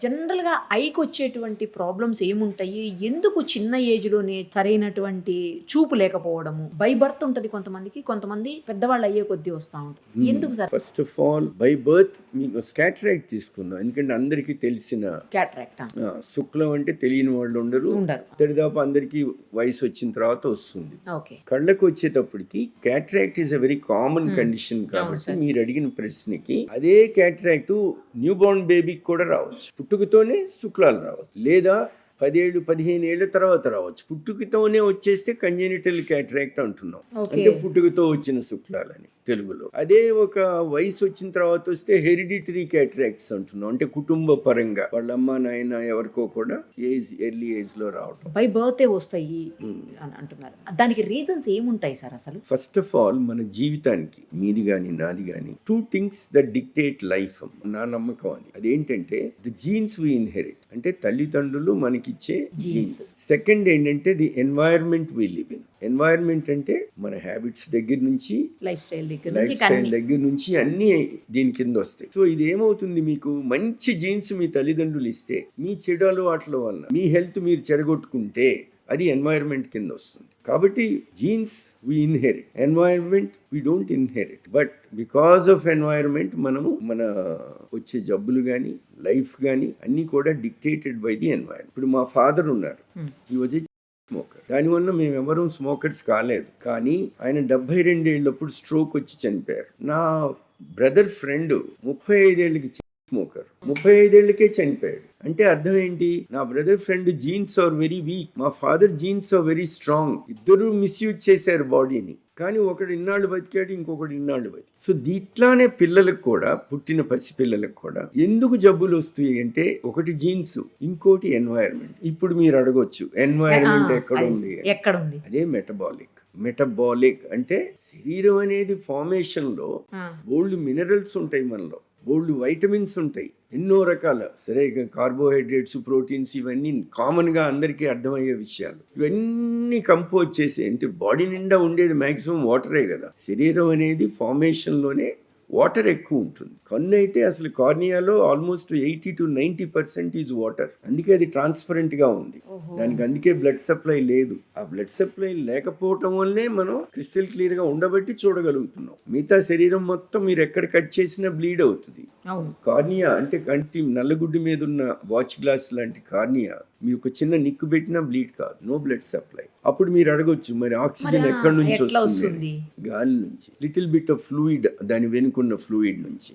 జనరల్‌గా ఐకి వచ్చేటువంటి ప్రాబ్లమ్స్ ఏముంటాయి? ఎందుకు చిన్న ఏజ్‌లోనే సరైనటువంటి చూపు లేకపోవడము? బై బర్త్ ఉంటది కొంతమందికి. కొంతమంది పెద్దవాళ్ళు అయ్యే కొద్దీ వస్తా ఉంటది. ఎందుకు sir? First of all by birth మీకు క్యాటరాక్ట్ తీసుకున్నాం. ఎందుకంటే అందరికీ తెలిసిన క్యాటరాక్టా? శుక్లం అంటే తెలియని వాళ్ళు ఉండరు. దరిదాపు అందరికీ వయసు వచ్చిన తర్వాత వస్తుంది. ఓకే. కళ్ళకు వచ్చేటప్పటికి cataract is a very common condition కాబట్టి మీరు అడిగిన ప్రశ్నకి అదే క్యాటరాక్ట్ న్యూ బోర్న్ బేబీకి కూడా రావచ్చు. పుట్టుకతోనే శుక్లాలు రావచ్చు, లేదా 10 ఏళ్ళు 15 ఏళ్ల తర్వాత రావచ్చు. పుట్టుకతోనే వచ్చేస్తే కంజెనిటల్ క్యాటరాక్ట్ అంటున్నాం. అంటే పుట్టుకతో వచ్చిన శుక్లాలని తెలుగులో. అదే ఒక వయసు వచ్చిన తర్వాత వస్తే హెరిడిటరీ క్యాటరాక్ట్స్ అంటున్నాం. అంటే కుటుంబ పరంగా వాళ్ళ అమ్మ నాయన ఎవరికో కూడా ఎర్లీ ఏజ్ లో రావటం. బై బర్తే వస్తాయి అని అంటున్నారు. దానికి రీజన్స్ ఏముంటాయి సార్ అసలు? ఫస్ట్ ఆఫ్ ఆల్ మన జీవితానికి మీది గాని నాది గాని 2 థింగ్స్ దట్ డిక్టేట్ లైఫ్. నా నమ్మకం అది. అదేంటంటే ది జీన్స్ వి ఇన్హెరిట్, అంటే తల్లిదండ్రులు మనకిచ్చే జీన్స్. సెకండ్ ఏంటంటే the environment we live in. Environment అంటే మన హ్యాబిట్స్ దగ్గర నుంచి లైఫ్ స్టైల్ దగ్గర నుంచి అన్ని దీని కింద వస్తాయి. సో ఇది ఏమవుతుంది, మీకు మంచి జీన్స్ మీ తల్లిదండ్రులు ఇస్తే మీ చెడు అలవాట్ల వల్ల మీ హెల్త్ మీరు చెడగొట్టుకుంటే అది ఎన్వైరన్మెంట్ కింద వస్తుంది. కాబట్టి genes we inherit, environment we don't inherit. But because of environment మనము మన వచ్చే జబ్బులు కానీ లైఫ్ కానీ అన్ని కూడా డిక్టేటెడ్ బై ది ఎన్వైరన్మెంట్. ఇప్పుడు మా ఫాదర్ ఉన్నారు, ఈ వచ్చి స్మోకర్. దానివల్ల మేము ఎవరూ స్మోకర్స్ కాలేదు. కానీ ఆయన 72 ఏళ్ళప్పుడు స్ట్రోక్ వచ్చి చనిపోయారు. నా బ్రదర్ ఫ్రెండ్ 35 ఏళ్ళకి స్మోకర్, 35 ఏళ్ళకే చనిపోయాడు. అంటే అర్థం ఏంటి, నా brother friend genes are very weak, మా father genes are very strong. ఇద్దరు మిస్యూజ్ చేశారు బాడీని. కానీ ఒకడు ఇన్నాళ్ళు బతికాడు, ఇంకొకటి ఇన్నాళ్ళు బతికి. సో దీట్లానే పిల్లలకు కూడా, పుట్టిన పసిపిల్లలకు కూడా ఎందుకు జబ్బులు వస్తాయి అంటే ఒకటి జీన్స్, ఇంకోటి ఎన్వైరన్మెంట్. ఇప్పుడు మీరు అడగొచ్చు ఎన్వైరన్మెంట్ ఎక్కడుంది? అదే మెటబాలిక్ అంటే శరీరం అనేది ఫార్మేషన్ లో బోల్డ్ మినరల్స్ ఉంటాయి, మనలో బోల్డ్ వైటమిన్స్ ఉంటాయి, ఎన్నో రకాల. సరే, కార్బోహైడ్రేట్స్, ప్రోటీన్స్ ఇవన్నీ కామన్ గా అందరికీ అర్థమయ్యే విషయాలు. ఇవన్నీ కంపోజ్ చేసి, అంటే బాడీ నిండా ఉండేది మాక్సిమం వాటరే కదా. శరీరం అనేది ఫార్మేషన్ లోనే వాటర్ ఎక్కువ ఉంటుంది. కన్ను అయితే అసలు కార్నియాలో ఆల్మోస్ట్ 80 to 90% ఈజ్ వాటర్. అందుకే అది ట్రాన్స్పరెంట్ గా ఉంది. దానికి అందుకే బ్లడ్ సప్లై లేదు. ఆ బ్లడ్ సప్లై లేకపోవటం వల్లే మనం క్రిస్టల్ క్లియర్ గా ఉండబట్టి చూడగలుగుతున్నాం. మిగతా శరీరం మొత్తం మీరు ఎక్కడ కట్ చేసినా బ్లీడ్ అవుతుంది. కార్నియా అంటే కంటి నల్లగుడ్డు మీద ఉన్న వాచ్ గ్లాస్ లాంటి కార్నియా మీరు ఒక చిన్న నిక్కు పెట్టినా బ్లీడ్ కాదు, నో బ్లడ్ సప్లై. అప్పుడు మీరు అడగొచ్చు, మరి ఆక్సిజన్ ఎక్కడి నుంచి వస్తుంది? గాలి నుంచి, లిటిల్ బిట్ ఆఫ్ ఫ్లూయిడ్, దాని వెనుకున్న ఫ్లూయిడ్ నుంచి.